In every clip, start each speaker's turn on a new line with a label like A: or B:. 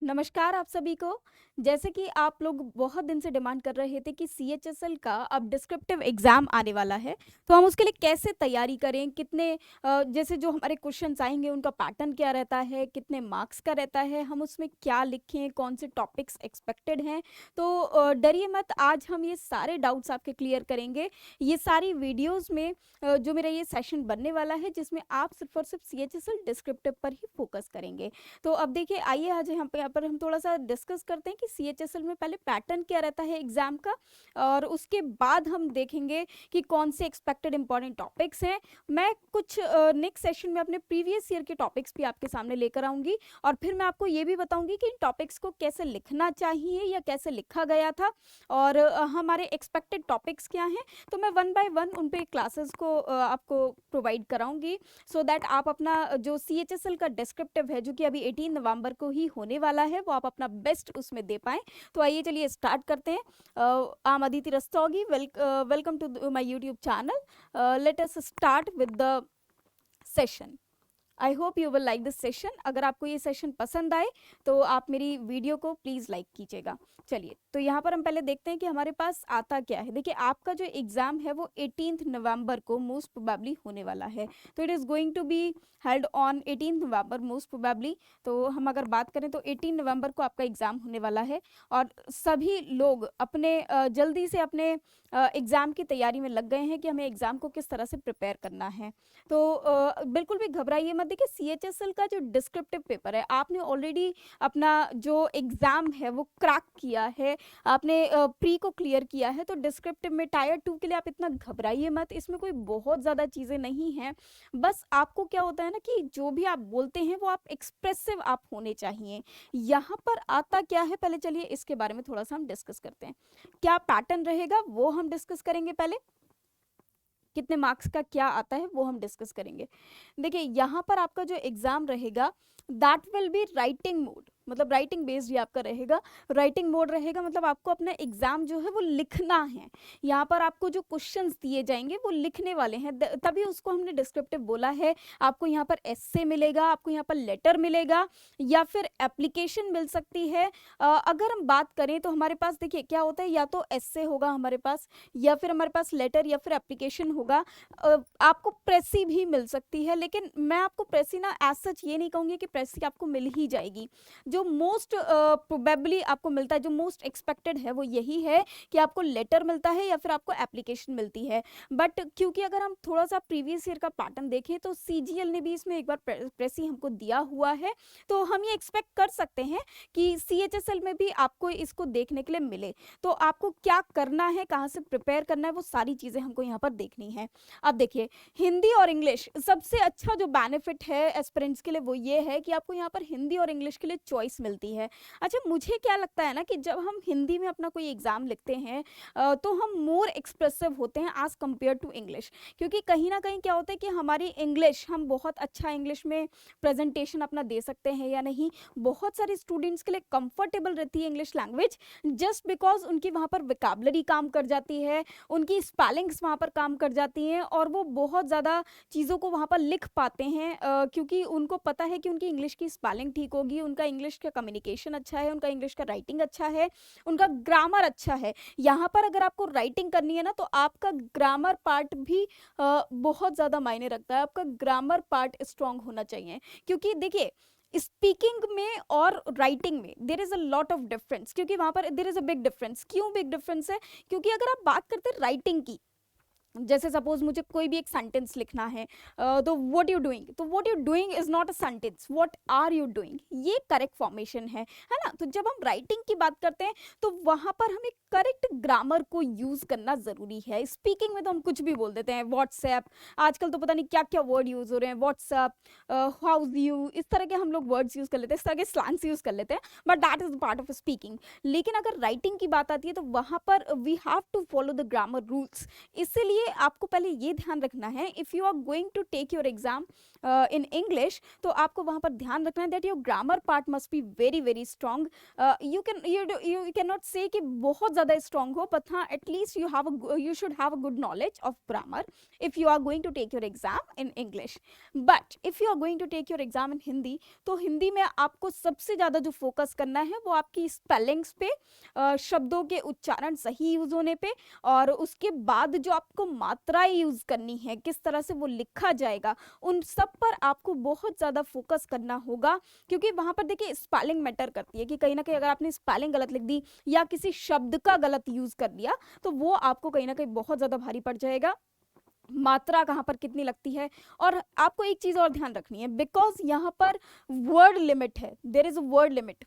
A: नमस्कार आप सभी को। जैसे कि आप लोग बहुत दिन से डिमांड कर रहे थे कि सीएचएसएल का अब डिस्क्रिप्टिव एग्ज़ाम आने वाला है, तो हम उसके लिए कैसे तैयारी करें, कितने जैसे जो हमारे क्वेश्चंस आएँगे उनका पैटर्न क्या रहता है, कितने मार्क्स का रहता है, हम उसमें क्या लिखें, कौन से टॉपिक्स एक्सपेक्टेड हैं। तो डरिए मत, आज हम ये सारे डाउट्स आपके क्लियर करेंगे। ये सारी वीडियोज़ में जो मेरा ये सेशन बनने वाला है जिसमें आप सिर्फ़ और सिर्फ सीएचएसएल डिस्क्रिप्टिव पर ही फ़ोकस करेंगे। तो अब देखिए, आइए आज यहाँ पर हम थोड़ा-सा डिस्कस करते हैं कि सीएचएसएल में पहले पैटर्न क्या रहता है एग्ज़ाम का, और उसके बाद हम देखेंगे कि कौन से एक्सपेक्टेड इम्पोर्टेंट टॉपिक्स हैं। मैं कुछ नेक्स्ट सेशन में अपने प्रीवियस ईयर के टॉपिक्स भी आपके सामने लेकर आऊँगी, और फिर मैं आपको ये भी बताऊँगी कि इन टॉपिक्स को कैसे लिखना चाहिए या कैसे लिखा गया था, और हमारे एक्सपेक्टेड टॉपिक्स क्या हैं। तो मैं वन बाय वन उन पे क्लासेस को आपको प्रोवाइड कराऊँगी, सो दैट आप अपना जो सीएचएसएल का डिस्क्रिप्टिव है जो कि अभी 18 नवंबर को ही होने वाला है, वो आप अपना बेस्ट उसमें दे पाएँ। तो आइए चलिए स्टार्ट करते हैं। I'm Aditi Rastogi. Welcome to my YouTube channel. Let us start with the session. I hope you will like this session. अगर आपको ये सेशन पसंद आए तो आप मेरी वीडियो को प्लीज़ लाइक कीजिएगा। चलिए, तो यहाँ पर हम पहले देखते हैं कि हमारे पास आता क्या है। देखिए, आपका जो एग्ज़ाम है वो 18 नवंबर को मोस्ट प्रोबेबली होने वाला है। तो it is going to be held on 18 November most probably. तो हम अगर बात करें तो 18 नवंबर को आपका एग्ज़ाम होने वाला है, और सभी लोग अपने जल्दी से अपने एग्ज़ाम की तैयारी में लग गए हैं कि हमें एग्ज़ाम को किस तरह से प्रिपेयर करना है। तो बिल्कुल भी घबराइए मत। देखिए, सीएचएसएल का जो डिस्क्रिप्टिव पेपर है, आपने ऑलरेडी अपना जो एग्ज़ाम है वो क्रैक किया है, आपने प्री को क्लियर किया है। तो डिस्क्रिप्टिव में टायर 2 के लिए आप इतना घबराइए मत, इसमें कोई बहुत ज़्यादा चीज़ें नहीं हैं। बस आपको क्या होता है ना कि जो भी आप बोलते हैं वो आप एक्सप्रेसिव आप होने चाहिए। यहाँ पर आता क्या है, पहले चलिए इसके बारे में थोड़ा सा हम डिस्कस करते हैं। क्या पैटर्न रहेगा वो हम डिस्कस करेंगे पहले, कितने मार्क्स का क्या आता है वो हम डिस्कस करेंगे। देखिए, यहाँ पर आपका जो एग्ज़ाम रहेगा that will be writing mode, मतलब राइटिंग बेस्ड ही आपका रहेगा। राइटिंग मोड रहेगा मतलब आपको अपना एग्ज़ाम जो है वो लिखना है। यहाँ पर आपको जो क्वेश्चंस दिए जाएंगे वो लिखने वाले हैं, तभी उसको हमने डिस्क्रिप्टिव बोला है। आपको यहाँ पर एस्से मिलेगा, आपको यहाँ पर लेटर मिलेगा, या फिर एप्लीकेशन मिल सकती है। अगर हम बात करें तो हमारे पास देखिए क्या होता है, या तो एस्से होगा हमारे पास, या फिर हमारे पास लेटर, या फिर एप्लीकेशन होगा। आपको प्रेसी भी मिल सकती है, लेकिन मैं आपको प्रेसी ना एज सच ये नहीं कहूँगी कि प्रेसी आपको मिल ही जाएगी। जो मोस्ट प्रोबेबली आपको मिलता है, जो मोस्ट एक्सपेक्टेड है वो यही है कि आपको लेटर मिलता है या फिर आपको एप्लीकेशन मिलती है। बट क्योंकि अगर हम थोड़ा सा प्रीवियस ईयर का पैटर्न देखें तो सीजीएल ने भी इसमें एक बार प्रेसी हमको दिया हुआ है, तो हम ये एक्सपेक्ट कर सकते हैं कि सीएचएसएल में भी आपको इसको देखने के लिए मिले। तो आपको क्या करना है, कहाँ से प्रिपेयर करना है, वो सारी चीज़ें हमको यहाँ पर देखनी है। अब देखिए, हिंदी और इंग्लिश सबसे अच्छा जो बेनिफिट है एस्पिरेंट्स के लिए वो ये है कि आपको यहाँ पर हिंदी और इंग्लिश के लिए चॉइस मिलती है। अच्छा, मुझे क्या लगता है ना कि जब हम हिंदी में अपना कोई एग्ज़ाम लिखते हैं तो हम मोर एक्सप्रेसिव होते हैं एज़ कम्पेयर टू इंग्लिश, क्योंकि कहीं ना कहीं क्या होता है कि हमारी इंग्लिश, हम बहुत अच्छा इंग्लिश में प्रेजेंटेशन अपना दे सकते हैं या नहीं। बहुत सारे स्टूडेंट्स के लिए कंफर्टेबल रहती है इंग्लिश लैंग्वेज, जस्ट बिकॉज उनकी वहाँ पर विकाबलरी काम कर जाती है, उनकी स्पेलिंग्स वहाँ पर काम कर जाती हैं, और वो बहुत ज़्यादा चीज़ों को वहाँ पर लिख पाते हैं, क्योंकि उनको पता है कि उनकी इंग्लिश की स्पेलिंग ठीक होगी, उनका इंग्लिश का कम्युनिकेशन अच्छा है, उनका इंग्लिश का राइटिंग अच्छा है, उनका ग्रामर अच्छा है। यहाँ पर अगर आपको राइटिंग करनी है ना तो आपका ग्रामर पार्ट भी बहुत ज़्यादा मायने रखता है। आपका ग्रामर पार्ट स्ट्रांग होना चाहिए, क्योंकि देखिए स्पीकिंग में और राइटिंग में there is a lot of difference, क्योंकि वहाँ पर there is a big difference. क्यों बिग डिफरेंस है? क्योंकि अगर आप बात करते हैं राइटिंग की, जैसे सपोज मुझे कोई भी एक सेंटेंस लिखना है, तो व्हाट यू डूइंग, तो what you doing is not a sentence, what are you doing, ये करेक्ट फॉर्मेशन है ना। तो जब हम राइटिंग की बात करते हैं तो वहां पर हमें करेक्ट ग्रामर को यूज करना जरूरी है। स्पीकिंग में तो हम कुछ भी बोल देते हैं, व्हाट्सएप, आजकल तो पता नहीं क्या क्या वर्ड यूज हो रहे हैं, व्हाट्सएप, हाउस यू, इस तरह के हम लोग वर्ड्स यूज कर लेते हैं, इस तरह के स्लैंग्स यूज कर लेते हैं, but that is part of speaking. लेकिन अगर राइटिंग की बात आती है तो वहां पर we have to follow the grammar rules. इसीलिए देखिए आपको पहले ये ध्यान रखना है, if you are going to take your exam in English, तो आपको वहाँ पर ध्यान रखना है that your grammar part must be very very strong. You can not say कि बहुत ज़्यादा स्ट्रॉन्ग हो, बट हाँ at least you should have a good knowledge of grammar if you are going to take your exam in English. But if you are going to take your exam in Hindi, तो हिंदी में आपको सबसे ज़्यादा जो focus करना है वो आपकी स्पेलिंग्स पे, शब्दों के उच्चारण सही यूज होने पे, और उसके बाद जो आपको मात्राएं यूज करनी है, किस तरह से वो लिखा जाएगा, उन सब पर आपको बहुत ज़्यादा फोकस करना होगा। क्योंकि वहाँ पर देखिए स्पेलिंग मैटर करती है कि कहीं ना कहीं अगर आपने स्पेलिंग गलत लिख दी या किसी शब्द का गलत यूज कर दिया, तो वो आपको कहीं ना कहीं बहुत ज़्यादा भारी पड़ जाएगा। मात्रा कहाँ पर कितनी लगती है, और आपको एक चीज़ और ध्यान रखनी है, बिकॉज यहाँ पर वर्ड लिमिट है, there is a word limit.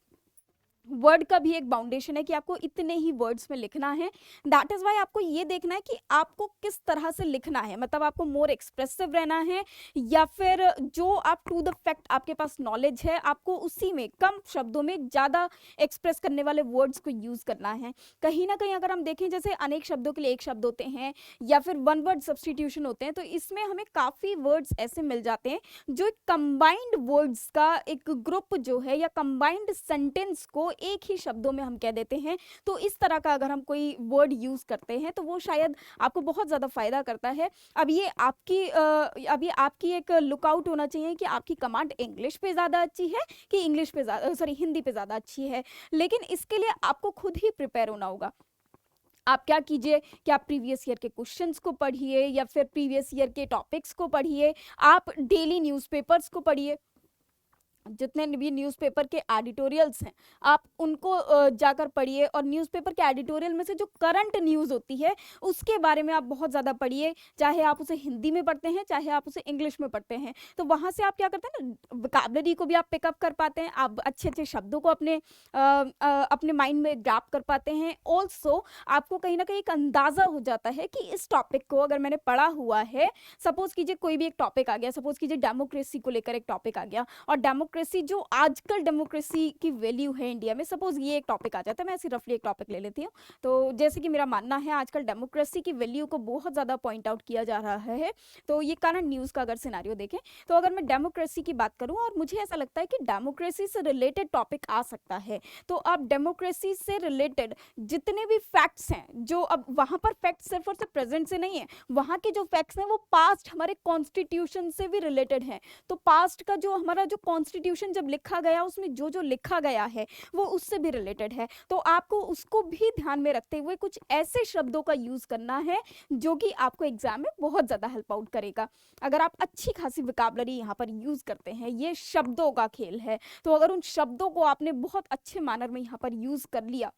A: Word का भी एक बाउंडेशन है कि आपको इतने ही वर्ड्स में लिखना है। दैट इज वाई आपको ये देखना है कि आपको किस तरह से लिखना है, मतलब आपको मोर एक्सप्रेसिव रहना है, या फिर जो आप टू द फैक्ट आपके पास नॉलेज है, आपको उसी में कम शब्दों में ज़्यादा एक्सप्रेस करने वाले वर्ड्स को यूज़ करना है। कहीं ना कहीं अगर हम देखें, जैसे अनेक शब्दों के लिए एक शब्द होते हैं या फिर वन वर्ड सब्सटीट्यूशन होते हैं, तो इसमें हमें काफ़ी वर्ड्स ऐसे मिल जाते हैं जो एक कंबाइंड वर्ड्स का एक ग्रुप जो है, या कंबाइंड सेंटेंस को एक ही शब्दों में हम कह देते हैं। तो इस तरह का अगर हम कोई वर्ड यूज करते हैं तो वो शायद आपको बहुत ज़्यादा फायदा करता है। अब ये आपकी एक लुकआउट होना चाहिए कि आपकी कमांड इंग्लिश पे ज़्यादा अच्छी है कि इंग्लिश पे ज़्यादा, सॉरी, हिंदी पे ज़्यादा अच्छी है। लेकिन इसके लिए आपको खुद ही प्रिपेयर होना होगा। आप क्या कीजिए कि आप प्रीवियस ईयर के क्वेश्चंस को पढ़िए, या फिर प्रीवियस ईयर के टॉपिक्स को पढ़िए, आप डेली न्यूज़पेपर्स को पढ़िए, जितने भी न्यूज़पेपर के एडिटोरियल्स हैं आप उनको जाकर पढ़िए, और न्यूज़पेपर के एडिटोरियल में से जो करंट न्यूज़ होती है उसके बारे में आप बहुत ज़्यादा पढ़िए, चाहे आप उसे हिंदी में पढ़ते हैं चाहे आप उसे इंग्लिश में पढ़ते हैं। तो वहाँ से आप क्या करते हैं ना, वोकैबुलरी को भी आप पिकअप कर पाते हैं, आप अच्छे अच्छे शब्दों को अपने माइंड में ग्रैब कर पाते हैं। ऑल्सो आपको कहीं ना कहीं एक अंदाज़ा हो जाता है कि इस टॉपिक को अगर मैंने पढ़ा हुआ है, सपोज कीजिए कोई भी एक टॉपिक आ गया, सपोज कीजिए डेमोक्रेसी को लेकर एक टॉपिक आ गया, और डेमोक्रेसी जो आजकल डेमोक्रेसी की वैल्यू है इंडिया में, सपोज ये एक टॉपिक आ जाता है, मैं ऐसे रफली एक टॉपिक ले लेती हूँ। तो जैसे कि मेरा मानना है आजकल डेमोक्रेसी की वैल्यू को बहुत ज़्यादा पॉइंट आउट किया जा रहा है, तो ये करंट न्यूज़ का अगर सिनारियो देखें, तो अगर मैं डेमोक्रेसी की बात करूँ और मुझे ऐसा लगता है कि डेमोक्रेसी से रिलेटेड टॉपिक आ सकता है, तो आप डेमोक्रेसी से रिलेटेड जितने भी फैक्ट्स हैं, जो अब वहाँ पर फैक्ट्स सिर्फ और सिर्फ प्रेजेंट से नहीं है, वहाँ के जो फैक्ट्स हैं वो पास्ट हमारे कॉन्स्टिट्यूशन से भी रिलेटेड हैं। तो पास्ट का जो हमारा जो कॉन्स्टिट्यूशन जब लिखा गया, उसमें जो जो लिखा गया है वो उससे भी रिलेटेड है, तो आपको उसको भी ध्यान में रखते हुए कुछ ऐसे शब्दों का यूज करना है जो कि आपको एग्जाम में बहुत ज़्यादा हेल्प आउट करेगा। अगर आप अच्छी खासी वोकैबुलरी यहाँ पर यूज करते हैं, ये शब्दों का खेल है, तो अगर उन शब्दों को आपने बहुत अच्छे मैनर में यहाँ पर यूज कर लिया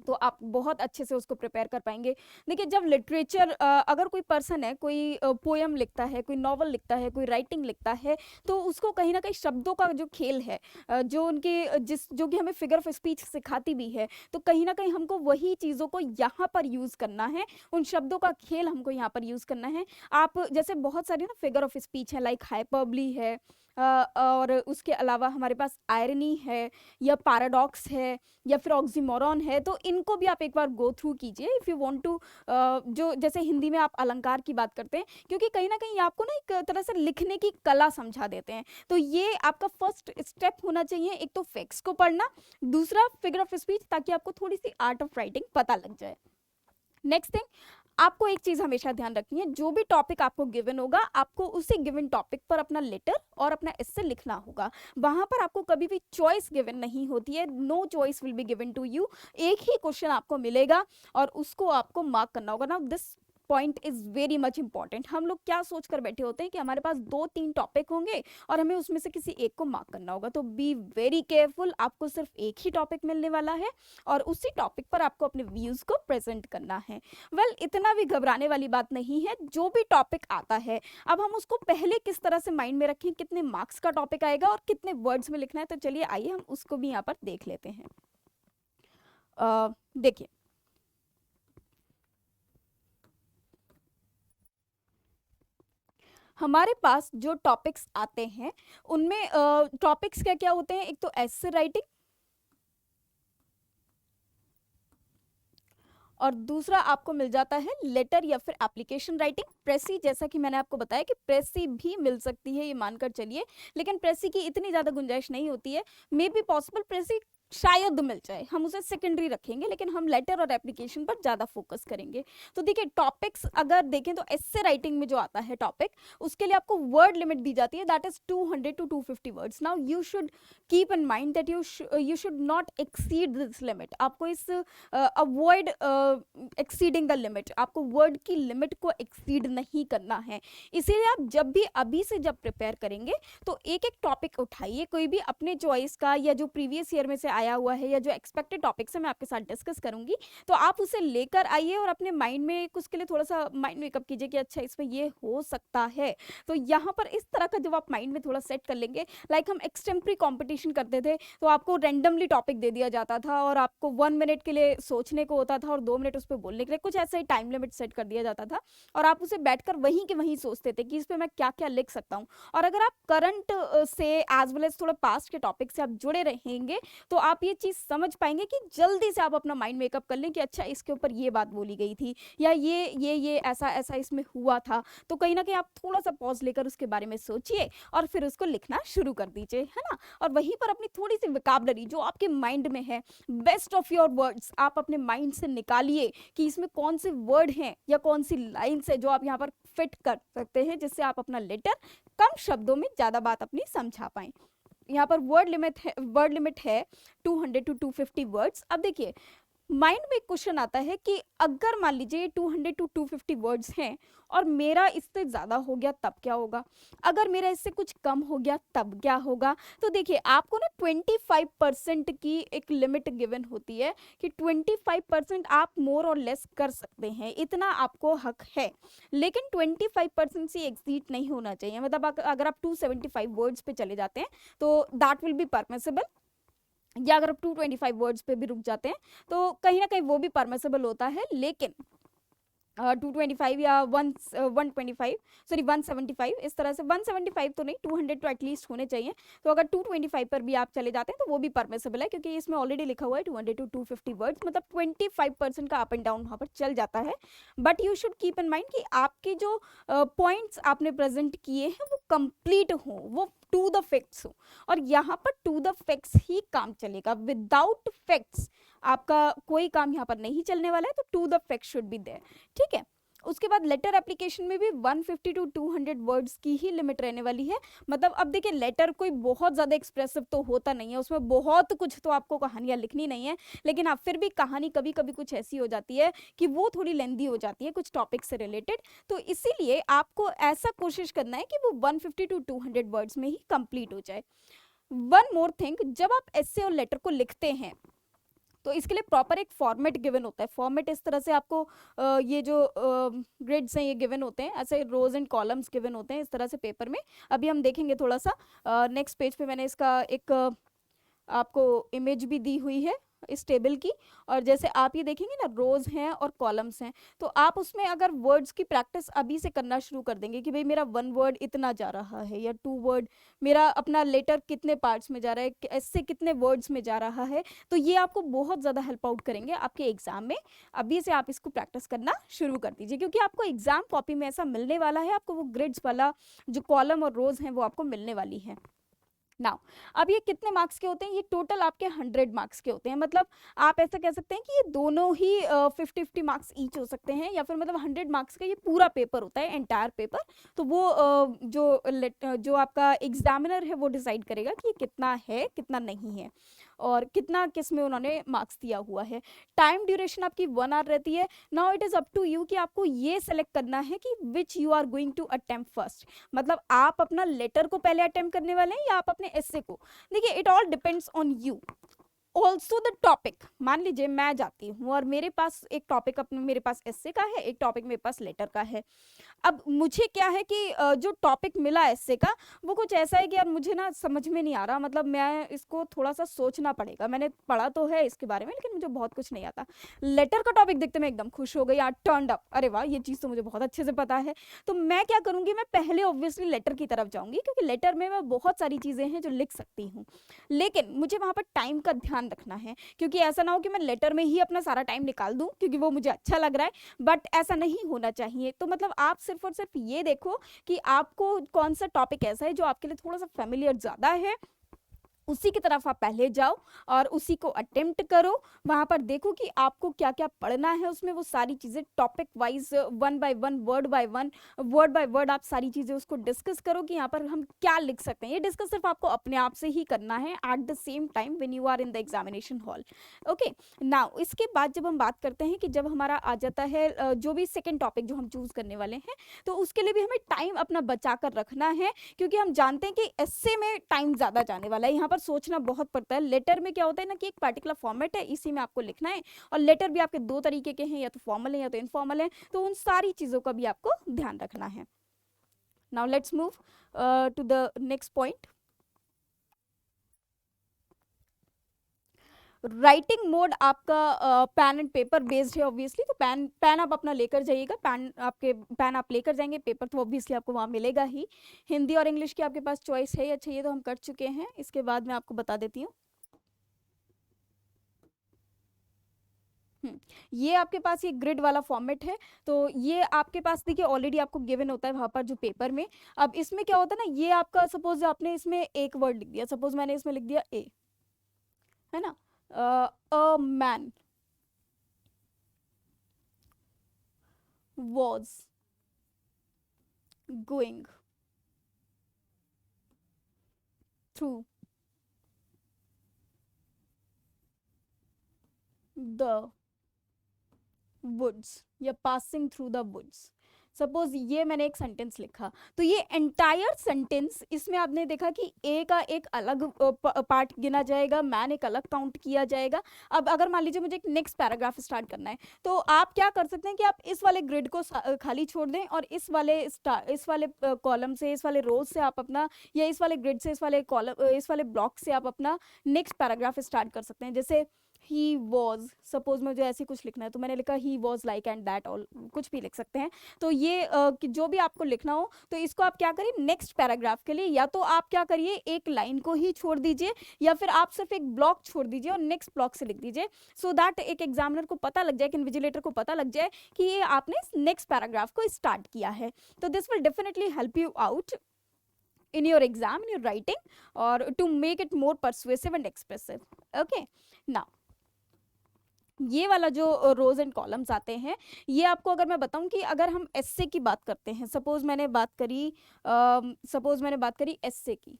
A: तो आप बहुत अच्छे से उसको प्रिपेयर कर पाएंगे। देखिए जब लिटरेचर, अगर कोई पर्सन है, कोई पोएम लिखता है, कोई नॉवल लिखता है, कोई राइटिंग लिखता है, तो उसको कहीं ना कहीं शब्दों का जो खेल है, जो उनके जो कि हमें फिगर ऑफ स्पीच सिखाती भी है, तो कहीं ना कहीं हमको वही चीज़ों को यहाँ पर यूज़ करना है, उन शब्दों का खेल हमको यहाँ पर यूज़ करना है। आप जैसे बहुत सारी ना फिगर ऑफ स्पीच है, लाइक हाइपरबली है, और उसके अलावा हमारे पास आयरनी है, या पैराडॉक्स है, या फिर ऑक्सीमोरॉन है, तो इनको भी आप एक बार गो थ्रू कीजिए इफ़ यू वांट टू। जो जैसे हिंदी में आप अलंकार की बात करते हैं, क्योंकि कहीं ना कहीं आपको ना एक तरह से लिखने की कला समझा देते हैं, तो ये आपका फर्स्ट स्टेप होना चाहिए। एक तो फैक्ट्स को पढ़ना, दूसरा फिगर ऑफ स्पीच, ताकि आपको थोड़ी सी आर्ट ऑफ राइटिंग पता लग जाए। नेक्स्ट थिंग, आपको एक चीज हमेशा ध्यान रखनी है, जो भी टॉपिक आपको गिवन होगा, आपको उसी गिवन टॉपिक पर अपना लेटर और अपना एस्से लिखना होगा। वहां पर आपको कभी भी चॉइस गिवन नहीं होती है, no choice will be given to you. एक ही क्वेश्चन आपको मिलेगा और उसको आपको मार्क करना होगा। ना this point is very much important. हम लोग क्या सोच कर बैठे होते हैं कि हमारे पास 2-3 टॉपिक होंगे और हमें उसमें से किसी एक को मार्क करना होगा, तो बी वेरी केयरफुल। आपको सिर्फ एक ही टॉपिक मिलने वाला है और उसी टॉपिक पर आपको अपने व्यूज को प्रेजेंट करना है। वेल, इतना भी घबराने वाली बात नहीं है। जो भी टॉपिक आता है, अब हम उसको पहले किस तरह से माइंड में रखें, कितने मार्क्स का टॉपिक आएगा और कितने वर्ड्स में लिखना है, तो चलिए आइए हम उसको भी यहाँ पर देख लेते हैं। देखिए, हमारे पास जो टॉपिक्स आते हैं उनमें टॉपिक्स क्या क्या होते हैं। एक तो एस्से राइटिंग, और दूसरा आपको मिल जाता है लेटर या फिर एप्लीकेशन राइटिंग। प्रेसी, जैसा कि मैंने आपको बताया कि प्रेसी भी मिल सकती है, ये मानकर चलिए, लेकिन प्रेसी की इतनी ज़्यादा गुंजाइश नहीं होती है। मे बी पॉसिबल प्रेसी शायद मिल जाए, हम उसे सेकेंडरी रखेंगे, लेकिन हम लेटर और एप्लीकेशन पर ज़्यादा फोकस करेंगे। तो देखिए टॉपिक्स अगर देखें तो एस्से राइटिंग में जो आता है टॉपिक, उसके लिए आपको वर्ड लिमिट दी जाती है, that is 200 to 250 words. Now you should keep in mind that you should not exceed this limit. आपको इस अवॉइड एक्सीडिंग द लिमिट, आपको वर्ड की लिमिट को एक्सीड नहीं करना है। इसीलिए आप जब भी अभी से जब प्रिपेयर करेंगे तो एक एक टॉपिक उठाइए, कोई भी अपने चॉइस का या जो प्रीवियस ईयर में से आया हुआ है या जो एक्सपेक्टेड टॉपिक्स है मैं आपके साथ डिस्कस करूंगी, तो आप उसे लेकर आइए और अपने माइंड में उसके लिए थोड़ा सा माइंड मेकअप कीजिए कि अच्छा इसमें ये हो सकता है। तो यहाँ पर इस तरह का जब आप माइंड में थोड़ा सेट कर लेंगे, लाइक हम एक्सटेम्परी कॉम्पिटिशन करते थे तो आपको रेंडमली टॉपिक दे दिया जाता था और आपको 1 मिनट के लिए सोचने को होता था और 2 मिनट उस पर बोलने के लिए, कुछ ऐसा ही टाइम लिमिट सेट कर दिया जाता था और आप उसे बैठकर वहीं के वहीं सोचते थे कि इस पर मैं क्या क्या लिख सकता हूँ। और अगर आप करंट से एज वेल एज थोड़ा पास्ट के टॉपिक से आप जुड़े रहेंगे तो आप ये चीज़ समझ पाएंगे कि जल्दी से आप अपना माइंड मेकअप कर लें कि अच्छा इसके ऊपर ये बात बोली गई थी या ये ऐसा ऐसा इसमें हुआ था। तो कहीं ना कहीं आप थोड़ा सा पॉज लेकर उसके बारे में सोचिए और फिर उसको लिखना शुरू कर दीजिए, है ना। और वहीं पर अपनी थोड़ी सी वोकैबुलरी जो आपके माइंड में है, बेस्ट ऑफ योर वर्ड्स आप अपने माइंड से निकालिए कि इसमें कौन से वर्ड हैं या कौन सी लाइन्स है जो आप यहाँ पर फिट कर सकते हैं, जिससे आप अपना लेटर कम शब्दों में ज़्यादा बात अपनी समझा पाएं। यहाँ पर वर्ड लिमिट है 200 to 250 वर्ड्स। अब देखिए माइंड में एक क्वेश्चन आता है कि अगर मान लीजिए 200 to 250 वर्ड्स हैं और मेरा इससे ज़्यादा हो गया तब क्या होगा, अगर मेरा इससे कुछ कम हो गया तब क्या होगा। तो देखिए आपको ना 25% की एक लिमिट गिवन होती है कि 25% आप मोर और लेस कर सकते हैं, इतना आपको हक है, लेकिन 25% से एक्सीड नहीं होना चाहिए। मतलब अगर आप 275 वर्ड्स पे चले जाते हैं तो दैट विल बी परमिसेबल, या अगर आप 225 वर्ड्स पे भी रुक जाते हैं तो कहीं ना कहीं वो भी परमिसेबल होता है, लेकिन 225 या 175 इस तरह से, 175 तो नहीं, 200 तो एटलीस्ट होने चाहिए। तो अगर 225 पर भी आप चले जाते हैं तो वो भी परमिसेबल है, क्योंकि इसमें ऑलरेडी लिखा हुआ है 200 to 250 वर्ड्स, मतलब 25% का अप एंड डाउन वहाँ पर चल जाता है। But you should keep in mind कि आपके जो पॉइंट्स आपने प्रेजेंट किए हैं वो कंप्लीट हों, वो टू द फैक्ट्स हो। और यहाँ पर टू द फैक्ट्स ही काम चलेगा, विदाउट फैक्ट्स आपका कोई काम यहाँ पर नहीं चलने वाला है। तो to the facts should be there, ठीक है। उसके बाद लेटर एप्लीकेशन में भी 150 to 200 वर्ड्स की ही लिमिट रहने वाली है। मतलब अब देखिए लेटर कोई बहुत ज़्यादा एक्सप्रेसिव तो होता नहीं है, उसमें बहुत कुछ तो आपको कहानियाँ लिखनी नहीं है, लेकिन आप फिर भी कहानी कभी कभी कुछ ऐसी हो जाती है कि वो थोड़ी लेंदी हो जाती है कुछ टॉपिक से रिलेटेड। तो इसीलिए आपको ऐसा कोशिश करना है कि वो 150 to 200 वर्ड्स में ही कंप्लीट हो जाए। वन मोर थिंग, जब आप एस्से और लेटर को लिखते हैं तो इसके लिए प्रॉपर एक फॉर्मेट गिवन होता है। फॉर्मेट इस तरह से आपको ये जो ग्रिड्स हैं ये गिवन होते हैं, ऐसे रोज एंड कॉलम्स गिवन होते हैं इस तरह से पेपर में। अभी हम देखेंगे थोड़ा सा, नेक्स्ट पेज पे मैंने इसका एक आपको इमेज भी दी हुई है इस टेबल की। और जैसे आप ये देखेंगे ना, रोज हैं और कॉलम्स हैं, तो आप उसमें अगर वर्ड्स की प्रैक्टिस अभी से करना शुरू कर देंगे कि भाई मेरा 1 वर्ड इतना जा रहा है या 2 वर्ड, मेरा अपना लेटर कितने पार्ट्स में जा रहा है, ऐसे कितने वर्ड्स में जा रहा है, तो ये आपको बहुत ज़्यादा हेल्प आउट करेंगे आपके एग्जाम में। अभी से आप इसको प्रैक्टिस करना शुरू कर दीजिए, क्योंकि आपको एग्जाम कॉपी में ऐसा मिलने वाला है, आपको वो ग्रिड्स वाला जो कॉलम और रोज हैं वो आपको मिलने वाली है। नाउ अब ये कितने मार्क्स के होते हैं, ये टोटल आपके 100 मार्क्स के होते हैं। मतलब आप ऐसा कह सकते हैं कि ये दोनों ही 50-50 मार्क्स ईच हो सकते हैं, या फिर मतलब 100 मार्क्स का ये पूरा पेपर होता है, एंटायर पेपर। तो वो जो आपका एग्जामिनर है वो डिसाइड करेगा कि ये कितना है कितना नहीं है और कितना किस में उन्होंने मार्क्स दिया हुआ है। टाइम ड्यूरेशन आपकी 1 आवर रहती है। Now it is up to you कि आपको ये सेलेक्ट करना है कि which you are going to attempt first. मतलब आप अपना लेटर को पहले अटेम्प्ट करने वाले हैं या आप अपने एस्से को। देखिए it all depends on you. Also the topic, मान लीजिए मैं जाती हूँ और मेरे पास एक टॉपिक अपने मेरे पास एस्से का है, एक टॉपिक मेरे पास लेटर का है। अब मुझे क्या है कि जो टॉपिक मिला एस्से का वो कुछ ऐसा है कि यार मुझे ना समझ में नहीं आ रहा, मतलब मैं इसको थोड़ा सा सोचना पड़ेगा। मैंने पढ़ा तो है इसके बारे में लेकिन मुझे बहुत कुछ नहीं आता। लेटर का टॉपिक देखते मैं एकदम खुश हो गई, यार टर्न्ड अप, अरे वाह ये चीज़ तो मुझे बहुत अच्छे से पता है। तो मैं क्या करूँगी, मैं पहले ऑब्वियसली लेटर की तरफ जाऊँगी, क्योंकि लेटर में मैं बहुत सारी चीज़ें हैं जो लिख सकती हूँ, लेकिन मुझे वहाँ पर टाइम का ध्यान ध्यान रखना है, क्योंकि ऐसा ना हो कि मैं लेटर में ही अपना सारा टाइम निकाल दूं क्योंकि वो मुझे अच्छा लग रहा है, बट ऐसा नहीं होना चाहिए। तो मतलब आप सिर्फ और सिर्फ ये देखो कि आपको कौन सा टॉपिक ऐसा है जो आपके लिए थोड़ा सा फेमिलियर ज़्यादा है, उसी की तरफ आप पहले जाओ और उसी को अटेम्प्ट करो। वहाँ पर देखो कि आपको क्या क्या पढ़ना है, उसमें वो सारी चीज़ें topic wise, one by one, word by word आप सारी चीज़ें उसको डिस्कस करो कि यहाँ पर हम क्या लिख सकते हैं। ये डिस्कस सिर्फ आपको अपने आप से ही करना है at the same time when you are in the examination hall. Okay, now इसके बाद जब हम बात करते हैं कि जब हमारा आ जाता है जो भी सेकेंड टॉपिक जो हम चूज़ करने वाले हैं, तो उसके लिए भी हमें टाइम अपना बचा कर रखना है, क्योंकि हम जानते हैं कि एस्से में टाइम ज़्यादा जाने वाला है। यहाँ पर सोचना बहुत पड़ता है। लेटर में क्या होता है ना कि एक पर्टिकुलर फॉर्मेट है, इसी में आपको लिखना है, और लेटर भी आपके दो तरीके के हैं, या तो फॉर्मल है या तो इनफॉर्मल है, तो उन सारी चीज़ों का भी आपको ध्यान रखना है। Now let's move to the next point. Writing mode आपका पेन एंड पेपर बेस्ड है ऑब्वियसली, तो पेन आप अपना लेकर जाइएगा, पेन आप लेकर जाएंगे, पेपर तो ऑब्वियसली आपको वहाँ मिलेगा ही। हिंदी और इंग्लिश की आपके पास चॉइस है। अच्छा, ये तो हम कर चुके हैं, इसके बाद मैं आपको बता देती हूँ। ये आपके पास ये ग्रिड वाला फॉर्मेट है, तो ये आपके पास देखिए ऑलरेडी आपको गिवन होता है वहाँ पर जो पेपर में। अब इसमें क्या होता है ना, ये आपका सपोज आपने इसमें एक वर्ड लिख दिया, सपोज मैंने इसमें लिख दिया ए, है ना, a man was going through the woods या passing through the woods। Suppose ये मैंने एक सेंटेंस लिखा, तो ये एंटायर सेंटेंस, इसमें आपने देखा कि ए का एक अलग पार्ट गिना जाएगा, मैन एक अलग काउंट किया जाएगा। अब अगर मान लीजिए मुझे एक नेक्स्ट पैराग्राफ स्टार्ट करना है, तो आप क्या कर सकते हैं कि आप इस वाले ग्रिड को खाली छोड़ दें, और इस वाले कॉलम से, इस वाले रोज से आप अपना, या इस वाले ग्रिड से, इस वाले कॉलम, इस वाले ब्लॉक से आप अपना नेक्स्ट पैराग्राफ स्टार्ट कर सकते हैं। जैसे ही वॉज, सपोज मुझे ऐसे कुछ लिखना है, तो मैंने लिखा he was like and that all, कुछ भी लिख सकते हैं। तो ये कि जो भी आपको लिखना हो, तो इसको आप क्या करिए नेक्स्ट पैराग्राफ के लिए, या तो आप क्या करिए एक लाइन को ही छोड़ दीजिए, या फिर आप सिर्फ एक ब्लॉक छोड़ दीजिए और नेक्स्ट ब्लॉक से लिख दीजिए, सो दैट एक एग्जामिनर को पता लग जाए, कि इन्विजिलेटर को पता लग जाए कि ये आपने नेक्स्ट पैराग्राफ को स्टार्ट किया है। तो this will definitely help you out in your exam, in your writing, or to make it more persuasive and expressive. Okay, now ये वाला जो रोज एंड कॉलम्स आते हैं, ये आपको अगर मैं बताऊं कि अगर हम एस्से की बात करते हैं, सपोज मैंने बात करी एस्से की,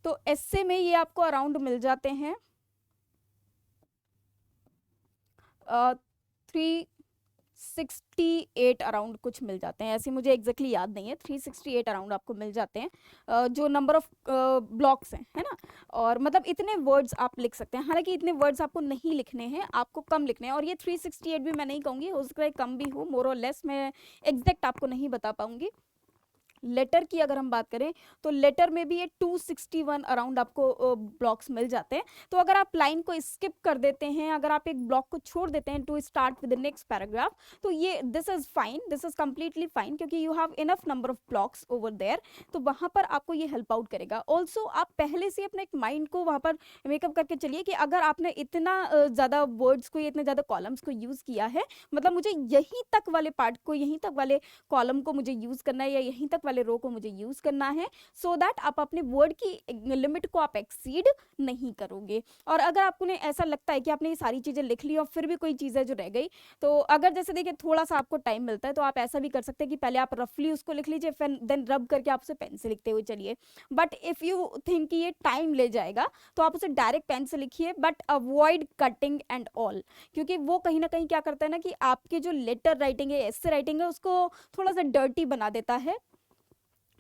A: तो एस्से में ये आपको अराउंड मिल जाते हैं 368 अराउंड कुछ मिल जाते हैं, ऐसे मुझे एग्जैक्टली याद नहीं है, 368 अराउंड आपको मिल जाते हैं, जो नंबर ऑफ ब्लॉक्स हैं, है ना। और मतलब इतने वर्ड्स आप लिख सकते हैं, हालांकि इतने वर्ड्स आपको नहीं लिखने हैं, आपको कम लिखने हैं, और ये 368 भी मैं नहीं कहूँगी, हो सकता है कम भी हो, मोर और लेस, मैं एग्जैक्ट आपको नहीं बता पाऊंगी। लेटर की अगर हम बात करें, तो लेटर में भी ये 261 अराउंड आपको ब्लॉक्स मिल जाते हैं। तो अगर आप लाइन को स्किप कर देते हैं, अगर आप एक ब्लॉक को छोड़ देते हैं to start with the next paragraph, तो ये this is fine, this is completely fine, क्योंकि you have enough number of blocks over there, तो वहां पर आपको ये हेल्प आउट करेगा। ऑल्सो आप पहले से अपने एक माइंड को वहां पर मेकअप करके चलिए कि अगर आपने इतना ज़्यादा वर्ड्स को, इतने ज़्यादा कॉलम्स को यूज़ किया है, मतलब मुझे यहीं तक वाले पार्ट को, यहीं तक वाले कॉलम को मुझे यूज़ करना है, या यहीं तक वाले रो को मुझे यूज करना है, सो दैट आप अपने वर्ड की लिमिट को आप एक्सीड नहीं करोगे। और अगर आपको ऐसा लगता है कि आपने ये सारी चीजें लिख ली और फिर भी कोई चीज है जो रह गई, तो अगर जैसे देखिए थोड़ा सा आपको टाइम मिलता है, तो आप ऐसा भी कर सकते हैं कि पहले आप रफली उसको लिख लीजिए, फिर देन रब करके आप उसे पेन से लिखते हुए चलिए। बट इफ यू थिंक कि ये टाइम ले जाएगा, तो आप उसे डायरेक्ट पेन से लिखिए, but avoid cutting and all, क्योंकि वो कहीं ना कहीं क्या करता है ना कि आपके जो लेटर राइटिंग है, एस्से राइटिंग है, उसको थोड़ा सा डर्टी बना देता है।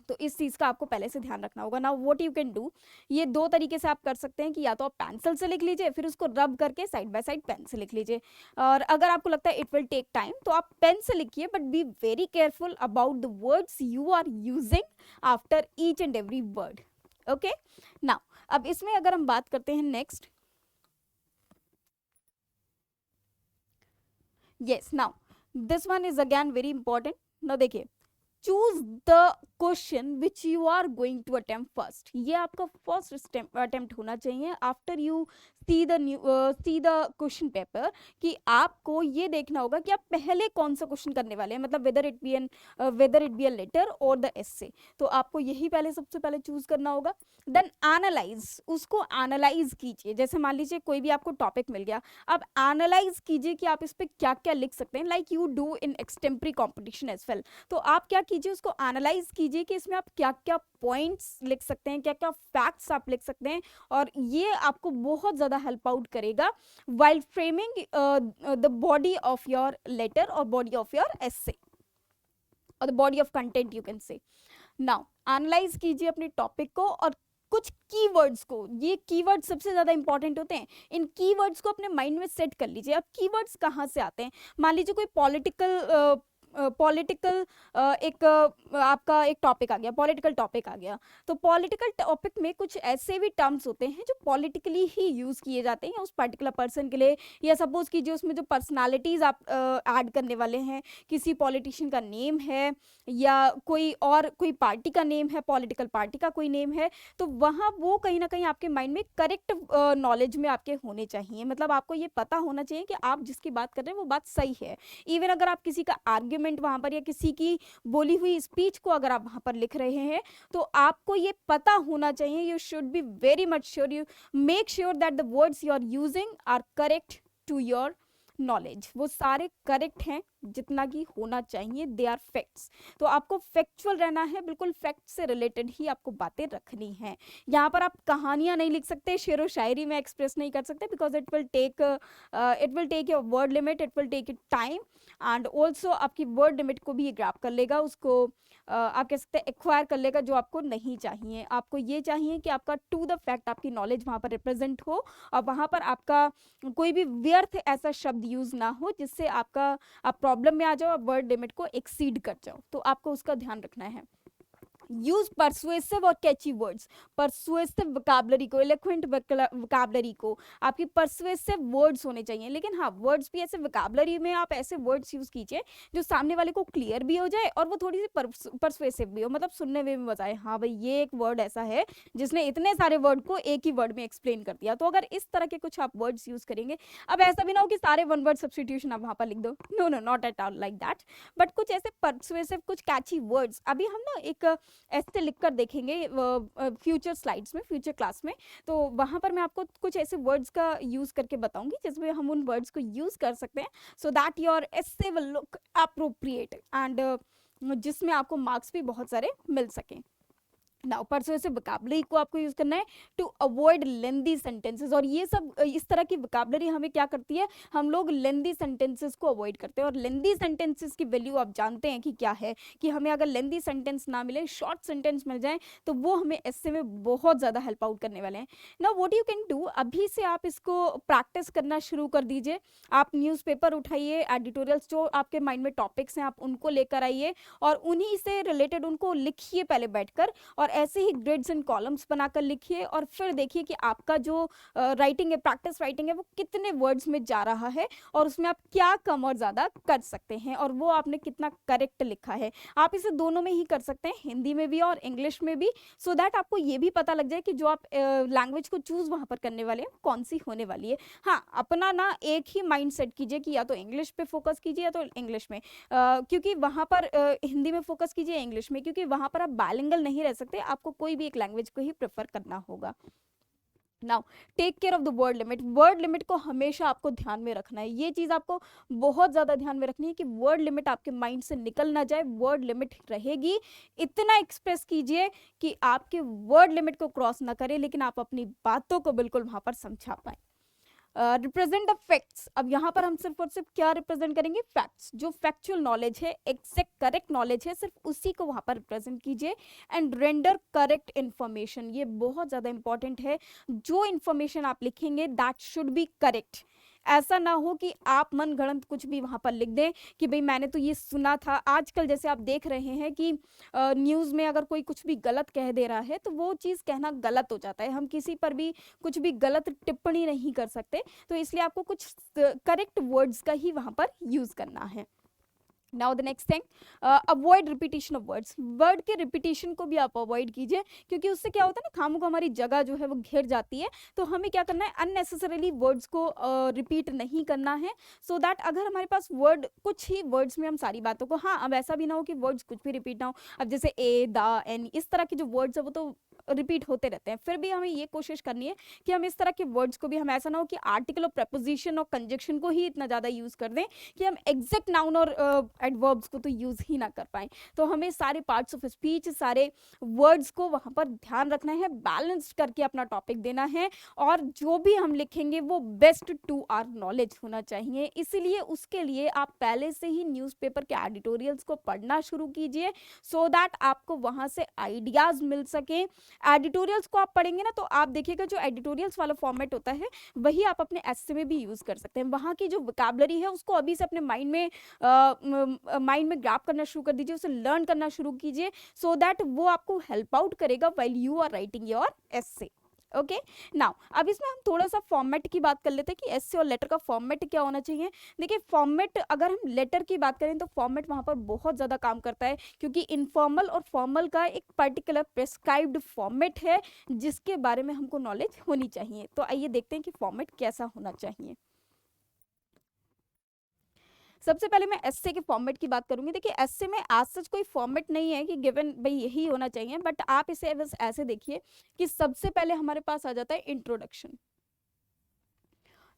A: तो इस चीज़ का आपको पहले से ध्यान रखना होगा। Now what you can do, ये दो तरीके से आप कर सकते हैं, कि या तो आप पेंसिल से लिख लीजिए, फिर उसको रब करके साइड बाय साइड पेन से लिख लीजिए, और अगर आपको लगता है इट विल टेक टाइम, तो आप पेन से लिखिए, but be very careful about the words you are using after each and every word. Okay, now अब इसमें अगर हम बात करते हैं next, yes, now this one is again very important. now देखिए, choose the question which you are going to attempt first. ये आपका फर्स्ट अटेम्प्ट होना चाहिए after you see the question paper, कि आपको ये देखना होगा कि आप पहले कौन सा क्वेश्चन करने वाले हैं, मतलब whether it be a letter और द एसे। तो आपको यही पहले सबसे पहले चूज करना होगा। देन एनालाइज, उसको एनालाइज कीजिए। जैसे मान लीजिए कोई भी आपको टॉपिक मिल गया, अब एनालाइज कीजिए कि आप इस पे क्या क्या लिख सकते हैं, like you do in extempore competition as well. तो आप क्या कीजिए, उसको एनालाइज कीजिए कि इसमें आप क्या क्या पॉइंट्स लिख सकते हैं, क्या क्या फैक्ट्स आप लिख सकते हैं, और ये आपको बहुत ज़्यादा हेल्प आउट करेगा while framing the body of your letter और बॉडी ऑफ योर एसे और the body of content you can say. Now analyse कीजिए अपने टॉपिक को और कुछ कीवर्ड्स को, ये कीवर्ड्स सबसे ज्यादा इंपॉर्टेंट होते हैं, इन कीवर्ड्स को अपने माइंड में सेट कर लीजिए। अब कीवर्ड्स कहाँ से आते हैं, मान लीजिए कोई पॉलिटिकल आपका एक टॉपिक आ गया, पॉलिटिकल टॉपिक आ गया, तो पॉलिटिकल टॉपिक में कुछ ऐसे भी टर्म्स होते हैं जो पॉलिटिकली ही यूज़ किए जाते हैं उस पर्टिकुलर पर्सन के लिए, या सपोज कीजिए उसमें जो पर्सनालिटीज़ आप ऐड करने वाले हैं, किसी पॉलिटिशियन का नेम है या कोई पार्टी का नेम है, पॉलिटिकल पार्टी का कोई नेम है, तो वहाँ वो कहीं ना कहीं आपके माइंड में करेक्ट नॉलेज में आपके होने चाहिए। मतलब आपको ये पता होना चाहिए कि आप जिसकी बात कर रहे हैं वो बात सही है। इवन अगर आप किसी का आर्ग्यूमेंट वहाँ पर या किसी की बोली हुई स्पीच को अगर आप वहाँ पर लिख रहे हैं, तो आपको ये पता होना चाहिए, you should be very much sure, you make sure that the words you are using are correct to your knowledge, वो सारे करेक्ट हैं जितना कि होना चाहिए, दे आर फैक्ट्स। तो आपको फैक्चुअल रहना है, बिल्कुल फैक्ट से रिलेटेड ही आपको बातें रखनी है। यहाँ पर आप कहानियाँ नहीं लिख सकते, शेर व शायरी में एक्सप्रेस नहीं कर सकते, because it will take your word limit, it will take it time, and also आपकी वर्ड लिमिट को भी ये ग्रैब कर लेगा, उसको आप कह सकते हैं एक्वायर कर लेगा, जो आपको नहीं चाहिए। आपको ये चाहिए कि आपका टू द फैक्ट आपकी नॉलेज वहाँ पर रिप्रेजेंट हो, और वहाँ पर आपका कोई भी व्यर्थ ऐसा शब्द यूज ना हो जिससे आप प्रॉब्लम में आ जाओ, आप वर्ड लिमिट को एक्सीड कर जाओ। तो आपको उसका ध्यान रखना है। यूज परसुएसिव और कैची वर्ड्स, परसुएसिव वोकैबुलरी को, इलोक्वेंट वोकैबुलरी को, आपकी परसुएसिव वर्ड्स होने चाहिए। लेकिन हाँ, वर्ड्स भी ऐसे, वोकैबुलरी में आप ऐसे वर्ड्स यूज कीजिए जो सामने वाले को क्लियर भी हो जाए और वो थोड़ी सी परसुएसिव भी हो, मतलब सुनने में भी मजा आए, हाँ भाई ये एक वर्ड ऐसा है जिसने इतने सारे वर्ड को एक ही वर्ड में एक्सप्लेन कर दिया। तो अगर इस तरह के कुछ आप वर्ड्स यूज करेंगे, अब ऐसा भी ना हो कि सारे वन वर्ड सब्स्टिट्यूशन आप वहां पर लिख दो, no no, not at all like that, but कुछ ऐसे परसुएसिव, कुछ कैची वर्ड्स। अभी हम ना एक ऐसे लिखकर देखेंगे फ्यूचर स्लाइड्स में, फ्यूचर क्लास में, तो वहाँ पर मैं आपको कुछ ऐसे वर्ड्स का यूज़ करके बताऊंगी जिसमें हम उन वर्ड्स को यूज़ कर सकते हैं, so that your essay will look appropriate and जिसमें आपको मार्क्स भी बहुत सारे मिल सकें। नाउ परसुएसिव वोकैबुलरी को आपको यूज करना है टू अवॉइड लेंदी सेंटेंसेस, और ये सब इस तरह की वोकैबुलरी हमें क्या करती है, हम लोग लेंदी सेंटेंसेस को अवॉइड करते हैं। और लेंदी सेंटेंसेस की वैल्यू आप जानते हैं कि क्या है, कि हमें अगर लेंदी सेंटेंस ना मिले, शॉर्ट सेंटेंस मिल जाए, तो वो हमें ऐसे में बहुत ज़्यादा हेल्प आउट करने वाले हैं। Now what you can do, अभी से आप इसको प्रैक्टिस करना शुरू कर दीजिए। आप न्यूज़पेपर उठाइए, एडिटोरियल्स जो आपके माइंड में टॉपिक्स हैं आप उनको लेकर आइए और उन्हीं से रिलेटेड उनको लिखिए पहले बैठकर, और ऐसे ही ग्रिड्स एंड कॉलम्स बनाकर लिखिए, और फिर देखिए कि आपका जो राइटिंग है, प्रैक्टिस राइटिंग है, वो कितने वर्ड्स में जा रहा है और उसमें आप क्या कम और ज़्यादा कर सकते हैं, और वो आपने कितना करेक्ट लिखा है। आप इसे दोनों में ही कर सकते हैं, हिंदी में भी और इंग्लिश में भी, सो दैट आपको ये भी पता लग जाए कि जो आप लैंग्वेज को चूज़ वहाँ पर करने वाले हैं कौन सी होने वाली है। हाँ, अपना ना एक ही माइंड सेट कीजिए कि या तो इंग्लिश पे फोकस कीजिए या तो इंग्लिश में, क्योंकि वहाँ पर हिंदी में फोकस कीजिए, इंग्लिश में, क्योंकि वहाँ पर आप बाइलिंगुअल नहीं रह सकते, आपको कोई भी एक लैंग्वेज को ही प्रेफर करना होगा। Now take care of the word limit, word limit को हमेशा आपको ध्यान में रखना है। ये चीज़ आपको बहुत ज़्यादा ध्यान में रखनी है कि वर्ड लिमिट आपके माइंड से निकल ना जाए, वर्ड लिमिट रहेगी। इतना एक्सप्रेस कीजिए कि आपके वर्ड लिमिट को क्रॉस ना करे, लेकिन आप अपनी बातों को बिल्कुल वहाँ पर समझा पाए। रिप्रेजेंट द फैक्ट्स, अब यहाँ पर हम सिर्फ और सिर्फ क्या रिप्रेजेंट करेंगे, फैक्ट्स, जो फैक्चुअल नॉलेज है, एग्जैक्ट करेक्ट नॉलेज है, सिर्फ उसी को वहाँ पर रिप्रेजेंट कीजिए। एंड रेंडर करेक्ट इन्फॉर्मेशन, ये बहुत ज़्यादा इंपॉर्टेंट है, जो इन्फॉर्मेशन आप लिखेंगे दैट शुड बी करेक्ट। ऐसा ना हो कि आप मन गढ़ंत कुछ भी वहाँ पर लिख दें कि भाई मैंने तो ये सुना था। आजकल जैसे आप देख रहे हैं कि न्यूज़ में अगर कोई कुछ भी गलत कह दे रहा है तो वो चीज़ कहना गलत हो जाता है, हम किसी पर भी कुछ भी गलत टिप्पणी नहीं कर सकते, तो इसलिए आपको कुछ करेक्ट वर्ड्स का ही वहाँ पर यूज़ करना है। Now the next thing, avoid repetition of words. Word के रिपीटिशन को भी आप अवॉइड कीजिए, क्योंकि उससे क्या होता है ना, खामों को हमारी जगह जो है वो घेर जाती है। तो हमें क्या करना है, अननेसेसरीली वर्ड्स को रिपीट नहीं करना है, सो दैट अगर हमारे पास वर्ड कुछ ही वर्ड्स में हम सारी बातों को, हाँ अब ऐसा भी ना हो कि वर्ड्स कुछ भी रिपीट ना हो। अब जैसे ए, द, एन, इस तरह के जो वर्ड्स है वो तो रिपीट होते रहते हैं, फिर भी हमें ये कोशिश करनी है कि हम इस तरह के वर्ड्स को भी, हम ऐसा ना हो कि आर्टिकल और प्रपोजिशन और कंजक्शन को ही इतना ज़्यादा यूज़ कर दें कि हम एग्जैक्ट नाउन और एडवर्ब्स को तो यूज़ ही ना कर पाएँ। तो हमें सारे पार्ट्स ऑफ स्पीच, सारे वर्ड्स को वहाँ पर ध्यान रखना है, बैलेंस करके अपना टॉपिक देना है, और जो भी हम लिखेंगे वो बेस्ट टू आवर नॉलेज होना चाहिए। इसीलिए उसके लिए आप पहले से ही न्यूज़पेपर के एडिटोरियल्स को पढ़ना शुरू कीजिए, सो दैट आपको वहाँ से आइडियाज़ मिल सकें। एडिटोरियल्स को आप पढ़ेंगे ना, तो आप देखिएगा जो एडिटोरियल्स वाला फॉर्मेट होता है वही आप अपने एस्से में भी यूज़ कर सकते हैं। वहाँ की जो वोकैबुलरी है उसको अभी से अपने माइंड में ग्रैब करना शुरू कर दीजिए, उसे लर्न करना शुरू कीजिए, सो दैट वो आपको हेल्प आउट करेगा while you are writing your essay. Okay, now अब इसमें हम थोड़ा सा फॉर्मेट की बात कर लेते हैं कि एस्से और लेटर का फॉर्मेट क्या होना चाहिए। देखिए फॉर्मेट, अगर हम लेटर की बात करें तो फॉर्मेट वहाँ पर बहुत ज़्यादा काम करता है, क्योंकि इनफॉर्मल और फॉर्मल का एक पर्टिकुलर प्रेस्क्राइब्ड फॉर्मेट है जिसके बारे में हमको नॉलेज होनी चाहिए। तो आइए देखते हैं कि फॉर्मेट कैसा होना चाहिए। सबसे पहले मैं एस्से के फॉर्मेट की बात करूंगी। देखिए एस्से में आज सच कोई फॉर्मेट नहीं है कि गिवन भाई यही होना चाहिए, बट आप इसे बस ऐसे देखिए कि सबसे पहले हमारे पास आ जाता है इंट्रोडक्शन।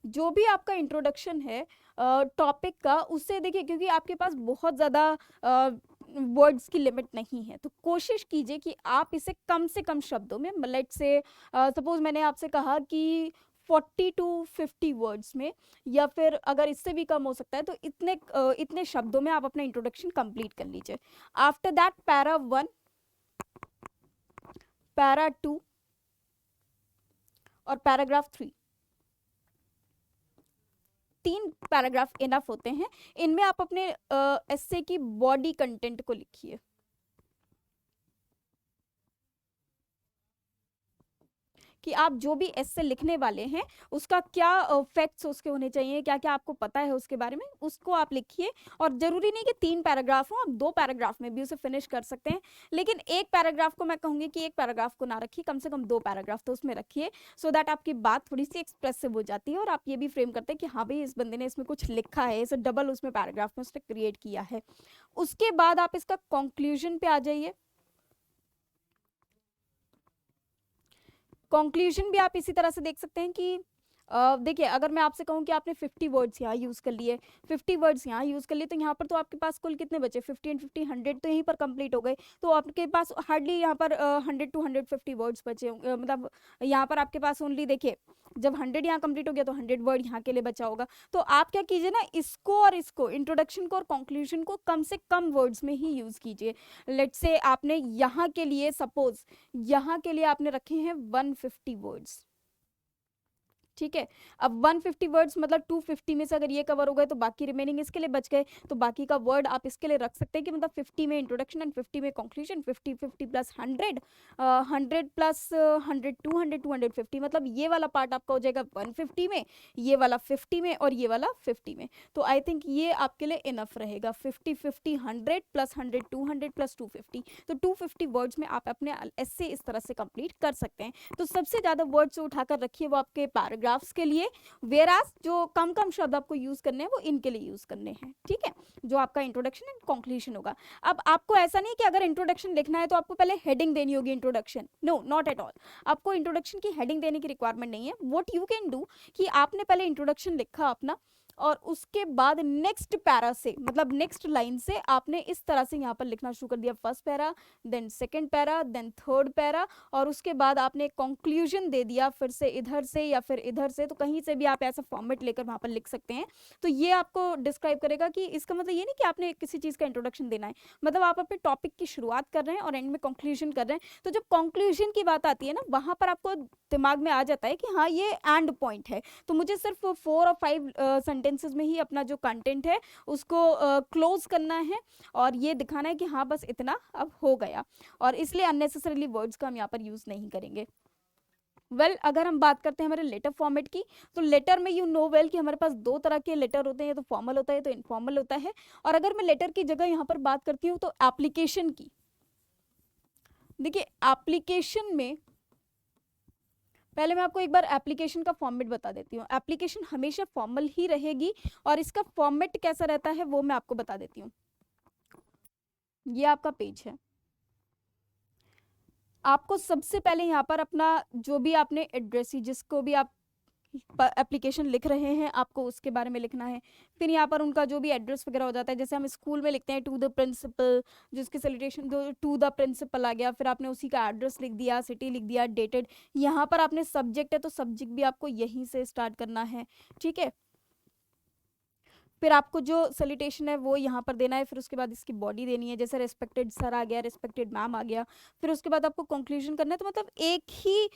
A: जो भी आपका इंट्रोडक्शन है टॉपिक का, उससे देखिए, क्योंकि आपके पास बहुत ज़्यादा वर्ड्स की लिमिट नहीं है, तो कोशिश कीजिए कि आप इसे कम से कम शब्दों में, लेट्स से सपोज मैंने आपसे कहा कि 40 टू 50 वर्ड्स में, या फिर अगर इससे भी कम हो सकता है तो इतने शब्दों में आप अपना इंट्रोडक्शन कंप्लीट कर लीजिए। आफ्टर दैट पैरा 1, पैरा 2 और पैराग्राफ 3, 3 पैराग्राफ इनफ होते हैं। इनमें आप अपने एस्से की बॉडी कंटेंट को लिखिए कि आप जो भी एस्से लिखने वाले हैं उसका क्या फैक्ट्स उसके होने चाहिए, क्या क्या आपको पता है उसके बारे में, उसको आप लिखिए। और जरूरी नहीं कि 3 पैराग्राफ हो, आप 2 पैराग्राफ में भी उसे फिनिश कर सकते हैं, लेकिन एक पैराग्राफ को मैं कहूंगी कि एक पैराग्राफ को ना रखिए, कम से कम 2 पैराग्राफ तो उसमें रखिए, सो दैट आपकी बात थोड़ी सी एक्सप्रेसिव हो जाती है और आप ये भी फ्रेम करते हैं कि हाँ भाई इस बंदे ने इसमें कुछ लिखा है, इसे डबल उसमें पैराग्राफ में उसने क्रिएट किया है। उसके बाद आप इसका कंक्लूजन पे आ जाइए। कंक्लूजन भी आप इसी तरह से देख सकते हैं कि देखिए अगर मैं आपसे कहूँ कि आपने 50 वर्ड्स यहाँ यूज़ कर लिए, 50 वर्ड्स यहाँ यूज़ कर लिए, तो यहाँ पर तो आपके पास कुल कितने बचे, 50 एंड 50 100 तो यहीं पर कंप्लीट हो गए। तो आपके पास हार्डली यहाँ पर 100 टू 150 वर्ड्स बचे मतलब यहाँ पर आपके पास ओनली, देखिए जब 100 यहाँ कंप्लीट हो गया तो 100 वर्ड यहाँ के लिए बचा होगा। तो आप क्या कीजिए ना, इसको और इसको, इंट्रोडक्शन को और कंक्लूजन को कम से कम वर्ड्स में ही यूज़ कीजिए। लेट्स से आपने यहाँ के लिए, सपोज यहाँ के लिए आपने रखे हैं 150 वर्ड्स, ठीक है। अब 150 वर्ड्स मतलब 250 में से अगर ये कवर हो गए तो बाकी रिमेनिंग इसके लिए बच गए, तो बाकी का वर्ड आप इसके लिए रख सकते हैं कि मतलब 50 में इंट्रोडक्शन एंड 50 में कंक्लूजन, 50 50 प्लस 100, 100 प्लस 100 200 250, मतलब ये वाला पार्ट आपका हो जाएगा 150 में, ये वाला 50 में और ये वाला 50 में। तो आई थिंक ये आपके लिए इनफ रहेगा, 50 50 100 प्लस 100 200 प्लस 250, तो 250 वर्ड्स में आप अपने एस्से इस तरह से कंप्लीट कर सकते हैं। तो सबसे ज़्यादा वर्ड्स उठाकर रखिए वो आपके पैराग्राफ्स के लिए, वेरास जो कम कम शब्द आपको यूज करने हैं वो इनके लिए यूज करने हैं, ठीक है, जो आपका इंट्रोडक्शन एंड कंक्लूजन होगा। अब आपको ऐसा नहीं कि अगर इंट्रोडक्शन लिखना है तो आपको पहले हेडिंग देनी होगी introduction, no not at all, आपको इंट्रोडक्शन की हेडिंग देने की रिक्वायरमेंट नहीं है। व्हाट यू कैन डू कि आपने पहले इंट्रोडक्शन लिखा अपना, और उसके बाद नेक्स्ट पैरा से, मतलब नेक्स्ट लाइन से आपने इस तरह से यहाँ पर लिखना शुरू कर दिया, first para, then second para, then third para, और उसके बाद आपने कंक्लूजन दे दिया फिर से इधर से या फिर इधर से, तो कहीं से भी आप ऐसा फॉर्मेट लेकर वहाँ पर लिख सकते हैं। तो ये आपको डिस्क्राइब करेगा कि इसका मतलब ये नहीं कि आपने किसी चीज़ का इंट्रोडक्शन देना है, मतलब आप अपने टॉपिक की शुरुआत कर रहे हैं और एंड में कंक्लूजन कर रहे हैं। तो जब कंक्लूजन की बात आती है ना, वहाँ पर आपको दिमाग में आ जाता है कि हाँ ये एंड पॉइंट है, तो मुझे सिर्फ 4 और 5 सेंटेंसेस में ही अपना जो कंटेंट है उसको क्लोज करना है और ये दिखाना है कि हाँ बस इतना अब हो गया, और इसलिए अननेसेसरीली वर्ड्स का हम यहाँ पर यूज़ नहीं करेंगे। अगर हम बात करते हैं हमारे लेटर फॉर्मेट की, तो लेटर में यू नो वेल कि हमारे पास दो तरह के लेटर होते हैं, तो फॉर्मल होता है तो इनफॉर्मल होता है। और अगर मैं लेटर की जगह यहाँ पर बात करती हूँ तो एप्लीकेशन की, देखिए एप्लीकेशन में पहले मैं आपको एक बार एप्लीकेशन का फॉर्मेट बता देती हूँ। एप्लीकेशन हमेशा फॉर्मल ही रहेगी और इसका फॉर्मेट कैसा रहता है वो मैं आपको बता देती हूँ। ये आपका पेज है, आपको सबसे पहले यहाँ पर अपना जो भी आपने एड्रेस ही जिसको भी आप एप्लीकेशन लिख रहे हैं आपको उसके बारे में लिखना है। फिर यहाँ पर उनका जो भी एड्रेस वगैरह हो जाता है, जैसे हम स्कूल में लिखते हैं टू द प्रिंसिपल, जिसकी सैल्यूटेशन टू द प्रिंसिपल आ गया, फिर आपने उसी का एड्रेस लिख दिया, सिटी लिख दिया, डेटेड। यहाँ पर आपने सब्जेक्ट है तो सब्जेक्ट भी आपको यहीं से स्टार्ट करना है, ठीक है। फिर आपको जो सैल्यूटेशन है वो यहाँ पर देना है, फिर उसके बाद इसकी बॉडी देनी है, जैसे रिस्पेक्टेड सर आ गया, रिस्पेक्टेड मैम आ गया। फिर उसके बाद आपको कंक्लूजन करना है, तो मतलब एक ही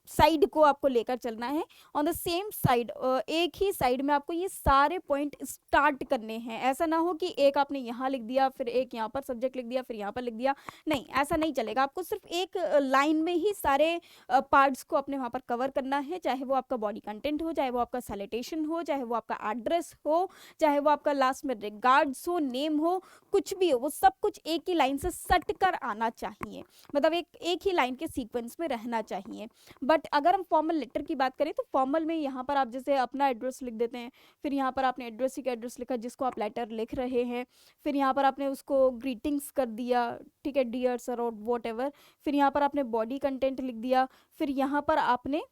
A: साइड को आपको लेकर चलना है, ऑन द सेम साइड, एक ही साइड में आपको ये सारे पॉइंट स्टार्ट करने हैं। ऐसा ना हो कि एक आपने यहाँ लिख दिया, फिर एक यहाँ पर सब्जेक्ट लिख दिया, फिर यहाँ पर लिख दिया, नहीं ऐसा नहीं चलेगा। आपको सिर्फ एक लाइन में ही सारे पार्ट्स को अपने वहाँ पर कवर करना है, चाहे वो आपका बॉडी कंटेंट हो, चाहे वो आपका सैल्यूटेशन हो, चाहे वो आपका एड्रेस हो, चाहे वो आपका लास्ट में रिगार्ड्स हो, नेम हो, कुछ भी हो, वो सब कुछ एक ही लाइन से सट कर आना चाहिए, मतलब एक ही लाइन के सीक्वेंस में रहना चाहिए। बट अगर हम फॉर्मल लेटर की बात करें तो फॉर्मल में यहाँ पर आप जैसे अपना एड्रेस लिख देते हैं, फिर यहाँ पर आपने एड्रेस ही का एड्रेस लिखा जिसको आप लेटर लिख रहे हैं, फिर यहाँ पर आपने उसको ग्रीटिंग्स कर दिया, ठीक है, डियर सर और वॉट एवर। फिर यहाँ पर आपने बॉडी कंटेंट लिख दिया, फिर यहाँ पर आपने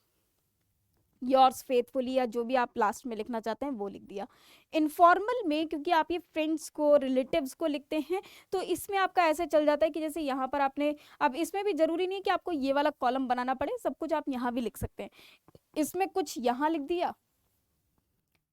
A: योर्स फेथफुली या जो भी आप लास्ट में लिखना चाहते हैं वो लिख दिया। इनफॉर्मल में क्योंकि आप ये फ्रेंड्स को, रिलेटिव्स को लिखते हैं, तो इसमें आपका ऐसे चल जाता है कि जैसे यहाँ पर आपने, अब इसमें भी जरूरी नहीं कि आपको ये वाला कॉलम बनाना पड़े, सब कुछ आप यहाँ भी लिख सकते हैं। इसमें कुछ यहाँ लिख दिया,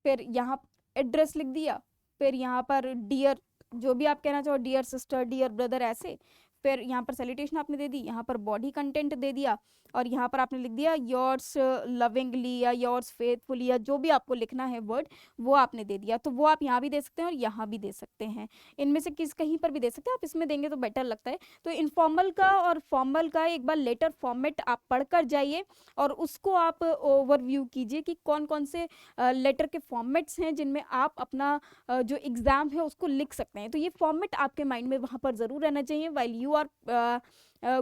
A: फिर यहाँ एड्रेस लिख दिया, फिर यहाँ पर डियर जो भी आप कहना चाहो, डियर सिस्टर, डियर ब्रदर, ऐसे। फिर यहाँ पर सैल्यूटेशन आपने दे दी, यहाँ पर बॉडी कंटेंट दे दिया, और यहाँ पर आपने लिख दिया योर्स लविंगली या योर्स फेथफुली या जो भी आपको लिखना है वर्ड वो आपने दे दिया। तो वो आप यहाँ भी दे सकते हैं और यहाँ भी दे सकते हैं, इनमें से कहीं पर भी दे सकते हैं। आप इसमें देंगे तो बेटर लगता है। तो इनफॉर्मल का और फॉर्मल का एक बार लेटर फॉर्मेट आप पढ़कर जाइए और उसको आप ओवरव्यू कीजिए कि कौन कौन से लेटर के फॉर्मेट्स हैं जिनमें आप अपना जो एग्ज़ाम है उसको लिख सकते हैं। तो ये फॉर्मेट आपके माइंड में वहाँ पर ज़रूर रहना चाहिए while you are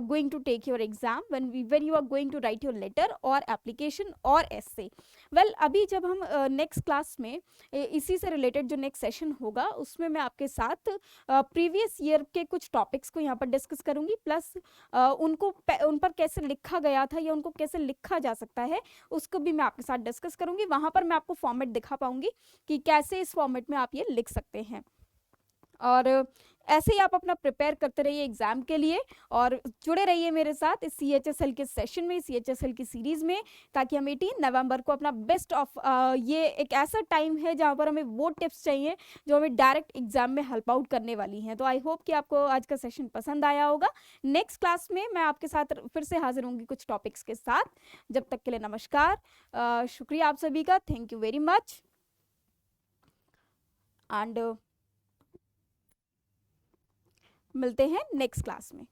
A: going to take your exam, when you are going to write your letter or application or essay. अभी जब हम नेक्स्ट क्लास में इसी से रिलेटेड जो नेक्स्ट सेशन होगा उसमें मैं आपके साथ प्रीवियस ईयर के कुछ टॉपिक्स को यहाँ पर डिस्कस करूँगी, प्लस उन पर कैसे लिखा गया था या उनको कैसे लिखा जा सकता है उसको भी मैं आपके साथ डिस्कस करूँगी। वहाँ पर मैं आपको फॉर्मेट दिखा पाऊँगी कि कैसे इस फॉर्मेट में आप ये लिख सकते हैं। और ऐसे ही आप अपना प्रिपेयर करते रहिए एग्जाम के लिए और जुड़े रहिए मेरे साथ इस CHSL के सेशन में, CHSL की सीरीज में, ताकि हम 18 नवंबर को अपना बेस्ट ऑफ, ये एक ऐसा टाइम है जहां पर हमें वो टिप्स चाहिए जो हमें डायरेक्ट एग्जाम में हेल्प आउट करने वाली हैं। तो आई होप कि आपको आज का सेशन पसंद आया होगा। नेक्स्ट क्लास में मैं आपके साथ फिर से हाजिर होंगी कुछ टॉपिक्स के साथ। जब तक के लिए नमस्कार, शुक्रिया आप सभी का, thank you very much, and मिलते हैं नेक्स्ट क्लास में।